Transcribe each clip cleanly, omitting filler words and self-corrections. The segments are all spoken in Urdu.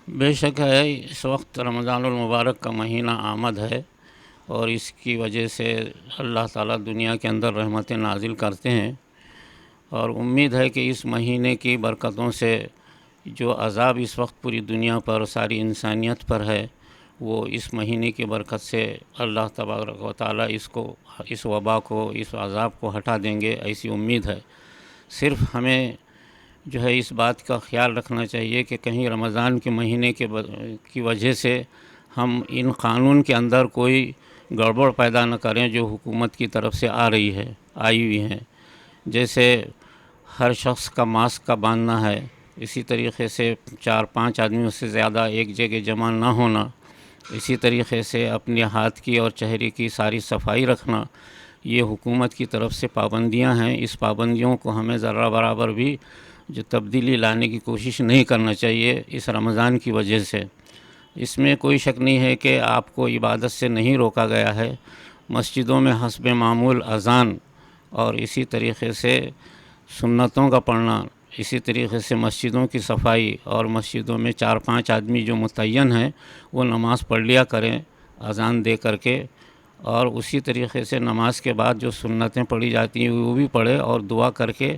بے شک ہے، اس وقت رمضان المبارک کا مہینہ آمد ہے، اور اس کی وجہ سے اللہ تعالیٰ دنیا کے اندر رحمتیں نازل کرتے ہیں، اور امید ہے کہ اس مہینے کی برکتوں سے جو عذاب اس وقت پوری دنیا پر ساری انسانیت پر ہے، وہ اس مہینے کی برکت سے اللہ تبارک و تعالیٰ اس وبا کو، اس عذاب کو ہٹا دیں گے، ایسی امید ہے۔ صرف ہمیں جو ہے اس بات کا خیال رکھنا چاہیے کہ کہیں رمضان کے مہینے کی وجہ سے ہم ان قانون کے اندر کوئی گڑبڑ پیدا نہ کریں جو حکومت کی طرف سے آئی ہوئی ہیں، جیسے ہر شخص کا ماسک کا باندھنا ہے، اسی طریقے سے 4-5 آدمیوں سے زیادہ ایک جگہ جمع نہ ہونا، اسی طریقے سے اپنے ہاتھ کی اور چہرے کی ساری صفائی رکھنا، یہ حکومت کی طرف سے پابندیاں ہیں۔ اس پابندیوں کو ہمیں ذرہ برابر بھی جو تبدیلی لانے کی کوشش نہیں کرنا چاہیے اس رمضان کی وجہ سے۔ اس میں کوئی شک نہیں ہے کہ آپ کو عبادت سے نہیں روکا گیا ہے۔ مسجدوں میں حسب معمول اذان اور اسی طریقے سے سنتوں کا پڑھنا، اسی طریقے سے مسجدوں کی صفائی، اور مسجدوں میں 4-5 آدمی جو متعین ہیں وہ نماز پڑھ لیا کریں اذان دے کر کے، اور اسی طریقے سے نماز کے بعد جو سنتیں پڑھی جاتی ہیں وہ بھی پڑھے اور دعا کر کے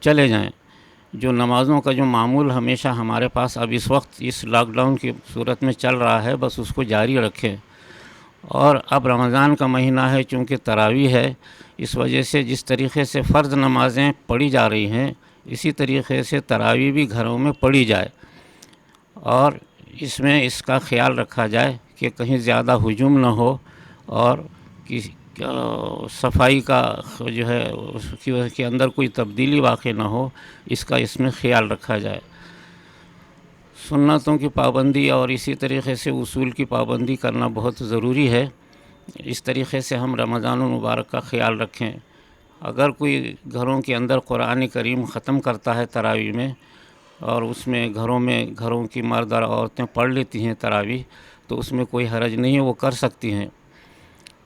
چلے جائیں۔ جو نمازوں کا جو معمول ہمیشہ ہمارے پاس اب اس وقت اس لاک ڈاؤن کی صورت میں چل رہا ہے، بس اس کو جاری رکھیں۔ اور اب رمضان کا مہینہ ہے، چونکہ تراویح ہے، اس وجہ سے جس طریقے سے فرض نمازیں پڑھی جا رہی ہیں اسی طریقے سے تراویح بھی گھروں میں پڑھی جائے، اور اس میں اس کا خیال رکھا جائے کہ کہیں زیادہ ہجوم نہ ہو، اور صفائی کا جو ہے اس کے اندر کوئی تبدیلی واقع نہ ہو، اس کا اس میں خیال رکھا جائے۔ سنتوں کی پابندی اور اسی طریقے سے اصول کی پابندی کرنا بہت ضروری ہے۔ اس طریقے سے ہم رمضان المبارک کا خیال رکھیں۔ اگر کوئی گھروں کے اندر قرآن کریم ختم کرتا ہے تراویح میں، اور اس میں گھروں کی مرد اور عورتیں پڑھ لیتی ہیں تراویح، تو اس میں کوئی حرج نہیں ہے، وہ کر سکتی ہیں۔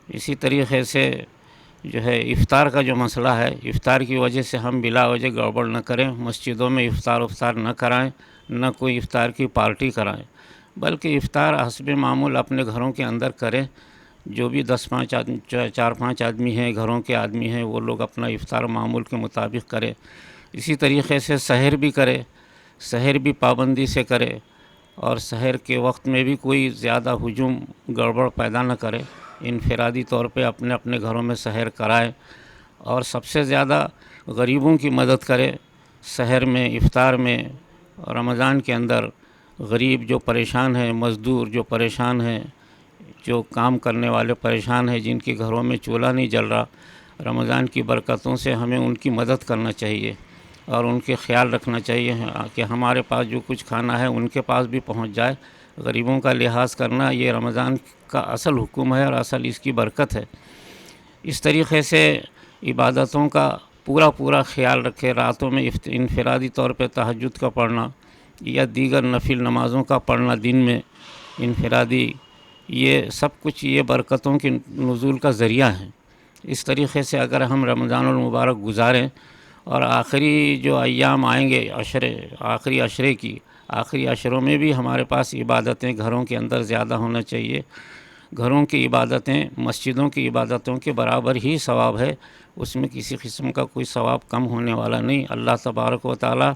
اسی طریقے سے جو ہے افطار کا جو مسئلہ ہے، افطار کی وجہ سے ہم بلا وجہ گڑبڑ نہ کریں، مسجدوں میں افطار نہ کرائیں، نہ کوئی افطار کی پارٹی کرائیں، بلکہ افطار حسب معمول اپنے گھروں کے اندر کریں۔ جو بھی 4-5 آدمی ہیں، گھروں کے آدمی ہیں، وہ لوگ اپنا افطار معمول کے مطابق کریں۔ اسی طریقے سے سحر بھی کرے، سحر بھی پابندی سے کرے، اور سحر کے وقت میں بھی کوئی زیادہ ہجوم گڑبڑ پیدا نہ کرے، انفرادی طور پہ اپنے اپنے گھروں میں سحر کرائے، اور سب سے زیادہ غریبوں کی مدد کرے۔ سحر میں، افطار میں، رمضان کے اندر غریب جو پریشان ہیں، مزدور جو پریشان ہیں، جو کام کرنے والے پریشان ہیں، جن کے گھروں میں چولہا نہیں جل رہا، رمضان کی برکتوں سے ہمیں ان کی مدد کرنا چاہیے، اور ان کے خیال رکھنا چاہیے کہ ہمارے پاس جو کچھ کھانا ہے ان کے پاس بھی پہنچ جائے۔ غریبوں کا لحاظ کرنا یہ رمضان کا اصل حکم ہے اور اصل اس کی برکت ہے۔ اس طریقے سے عبادتوں کا پورا خیال رکھے۔ راتوں میں انفرادی طور پہ تہجد کا پڑھنا یا دیگر نفل نمازوں کا پڑھنا دن میں انفرادی، یہ سب کچھ یہ برکتوں کے نزول کا ذریعہ ہے۔ اس طریقے سے اگر ہم رمضان المبارک گزاریں، اور آخری جو ایام آئیں گے آخری عشروں میں بھی ہمارے پاس عبادتیں گھروں کے اندر زیادہ ہونا چاہیے۔ گھروں کی عبادتیں مسجدوں کی عبادتوں کے برابر ہی ثواب ہے، اس میں کسی قسم کا کوئی ثواب کم ہونے والا نہیں۔ اللہ تبارک و تعالیٰ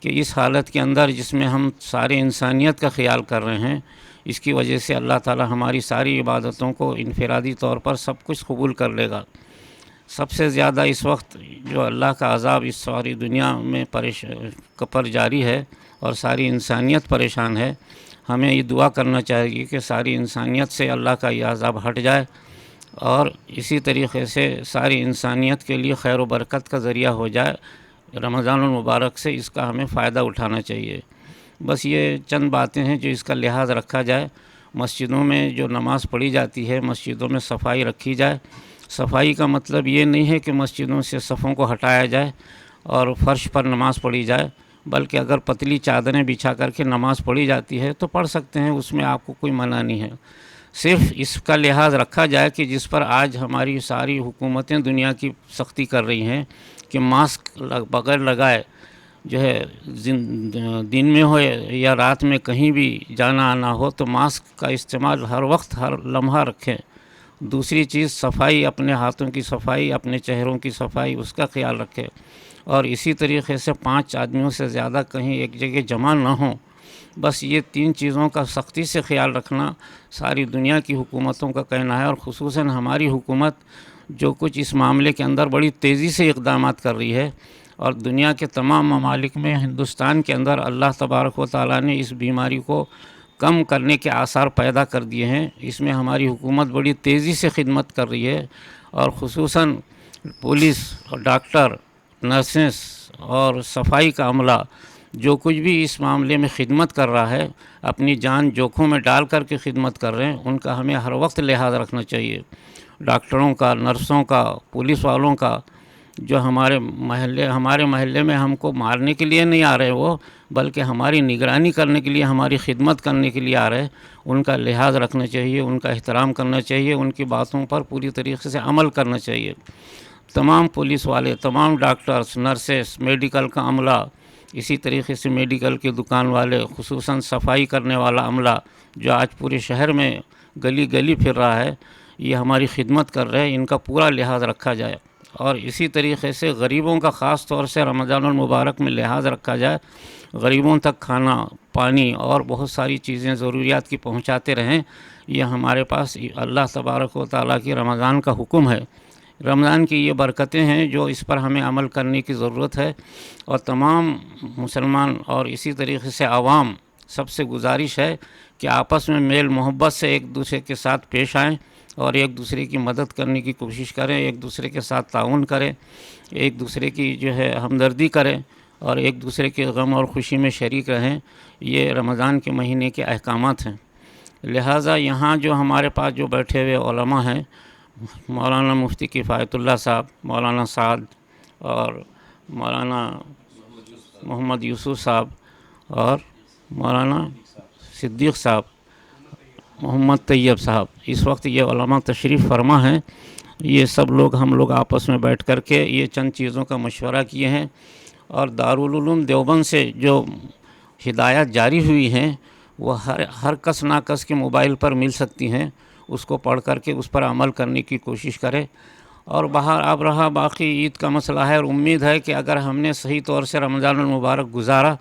کہ اس حالت کے اندر جس میں ہم سارے انسانیت کا خیال کر رہے ہیں، اس کی وجہ سے اللہ تعالیٰ ہماری ساری عبادتوں کو انفرادی طور پر سب کچھ قبول کر لے گا۔ سب سے زیادہ اس وقت جو اللہ کا عذاب اس ساری دنیا میں پر جاری ہے اور ساری انسانیت پریشان ہے، ہمیں یہ دعا کرنا چاہیے کہ ساری انسانیت سے اللہ کا یہ عذاب ہٹ جائے، اور اسی طریقے سے ساری انسانیت کے لیے خیر و برکت کا ذریعہ ہو جائے۔ رمضان المبارک سے اس کا ہمیں فائدہ اٹھانا چاہیے۔ بس یہ چند باتیں ہیں جو اس کا لحاظ رکھا جائے۔ مسجدوں میں جو نماز پڑھی جاتی ہے، مسجدوں میں صفائی رکھی جائے۔ صفائی کا مطلب یہ نہیں ہے کہ مسجدوں سے صفوں کو ہٹایا جائے اور فرش پر نماز پڑھی جائے، بلکہ اگر پتلی چادریں بچھا کر کے نماز پڑھی جاتی ہے تو پڑھ سکتے ہیں، اس میں آپ کو کوئی منع نہیں ہے۔ صرف اس کا لحاظ رکھا جائے کہ جس پر آج ہماری ساری حکومتیں دنیا کی سختی کر رہی ہیں کہ ماسک بغیر لگائے جو ہے دن میں ہو یا رات میں کہیں بھی جانا آنا ہو تو ماسک کا استعمال ہر وقت ہر لمحہ رکھیں۔ دوسری چیز صفائی، اپنے ہاتھوں کی صفائی، اپنے چہروں کی صفائی، اس کا خیال رکھیں۔ اور اسی طریقے سے 5 آدمیوں سے زیادہ کہیں ایک جگہ جمع نہ ہوں۔ بس یہ 3 چیزوں کا سختی سے خیال رکھنا ساری دنیا کی حکومتوں کا کہنا ہے، اور خصوصاً ہماری حکومت جو کچھ اس معاملے کے اندر بڑی تیزی سے اقدامات کر رہی ہے، اور دنیا کے تمام ممالک میں ہندوستان کے اندر اللہ تبارک و تعالیٰ نے اس بیماری کو کم کرنے کے آثار پیدا کر دیے ہیں۔ اس میں ہماری حکومت بڑی تیزی سے خدمت کر رہی ہے، اور خصوصاً پولیس اور ڈاکٹر، نرسز اور صفائی کا عملہ جو کچھ بھی اس معاملے میں خدمت کر رہا ہے، اپنی جان جوکھوں میں ڈال کر کے خدمت کر رہے ہیں، ان کا ہمیں ہر وقت لحاظ رکھنا چاہیے۔ ڈاکٹروں کا، نرسوں کا، پولیس والوں کا، جو ہمارے محلے میں ہم کو مارنے کے لیے نہیں آ رہے وہ، بلکہ ہماری نگرانی کرنے کے لیے، ہماری خدمت کرنے کے لیے آ رہے، ان کا لحاظ رکھنا چاہیے، ان کا احترام کرنا چاہیے، ان کی باتوں پر پوری طریقے سے عمل کرنا چاہیے۔ تمام پولیس والے، تمام ڈاکٹرز، نرسز، میڈیکل کا عملہ، اسی طریقے سے میڈیکل کے دکان والے، خصوصاً صفائی کرنے والا عملہ جو آج پورے شہر میں گلی گلی پھر رہا ہے، یہ ہماری خدمت کر رہے ہیں، ان کا پورا لحاظ رکھا جائے۔ اور اسی طریقے سے غریبوں کا خاص طور سے رمضان المبارک میں لحاظ رکھا جائے، غریبوں تک کھانا، پانی اور بہت ساری چیزیں ضروریات کی پہنچاتے رہیں۔ یہ ہمارے پاس اللہ تبارک و تعالیٰ کی رمضان کا حکم ہے، رمضان کی یہ برکتیں ہیں جو اس پر ہمیں عمل کرنے کی ضرورت ہے۔ اور تمام مسلمان اور اسی طریقے سے عوام سب سے گزارش ہے کہ آپس میں میل محبت سے ایک دوسرے کے ساتھ پیش آئیں، اور ایک دوسرے کی مدد کرنے کی کوشش کریں، ایک دوسرے کے ساتھ تعاون کریں، ایک دوسرے کی جو ہے ہمدردی کریں، اور ایک دوسرے کے غم اور خوشی میں شریک رہیں۔ یہ رمضان کے مہینے کے احکامات ہیں۔ لہٰذا یہاں جو ہمارے پاس جو بیٹھے ہوئے علماء ہیں، مولانا مفتی کفایت اللہ صاحب، مولانا سعد اور مولانا محمد یوسف صاحب اور مولانا صدیق صاحب، محمد طیب صاحب، اس وقت یہ علماء تشریف فرما ہیں۔ یہ سب لوگ، ہم لوگ آپس میں بیٹھ کر کے یہ چند چیزوں کا مشورہ کیے ہیں، اور دارالعلوم دیوبند سے جو ہدایات جاری ہوئی ہیں وہ ہر کس ناکس کے موبائل پر مل سکتی ہیں، اس کو پڑھ کر کے اس پر عمل کرنے کی کوشش کرے۔ اور اب رہا باقی عید کا مسئلہ ہے، اور امید ہے کہ اگر ہم نے صحیح طور سے رمضان المبارک گزارا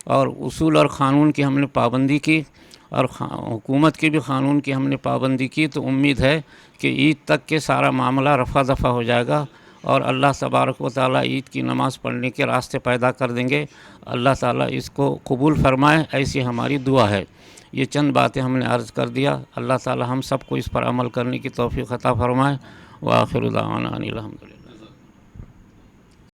اور اصول اور قانون کی ہم نے پابندی کی، اور حکومت کے بھی قانون کی ہم نے پابندی کی، تو امید ہے کہ عید تک کے سارا معاملہ رفع دفع ہو جائے گا، اور اللہ تبارک و تعالیٰ عید کی نماز پڑھنے کے راستے پیدا کر دیں گے۔ اللہ تعالیٰ اس کو قبول فرمائے، ایسی ہماری دعا ہے۔ یہ چند باتیں ہم نے عرض کر دیا، اللہ تعالیٰ ہم سب کو اس پر عمل کرنے کی توفیق عطا فرمائے۔ وآخر دعوانا ان الحمدللہ۔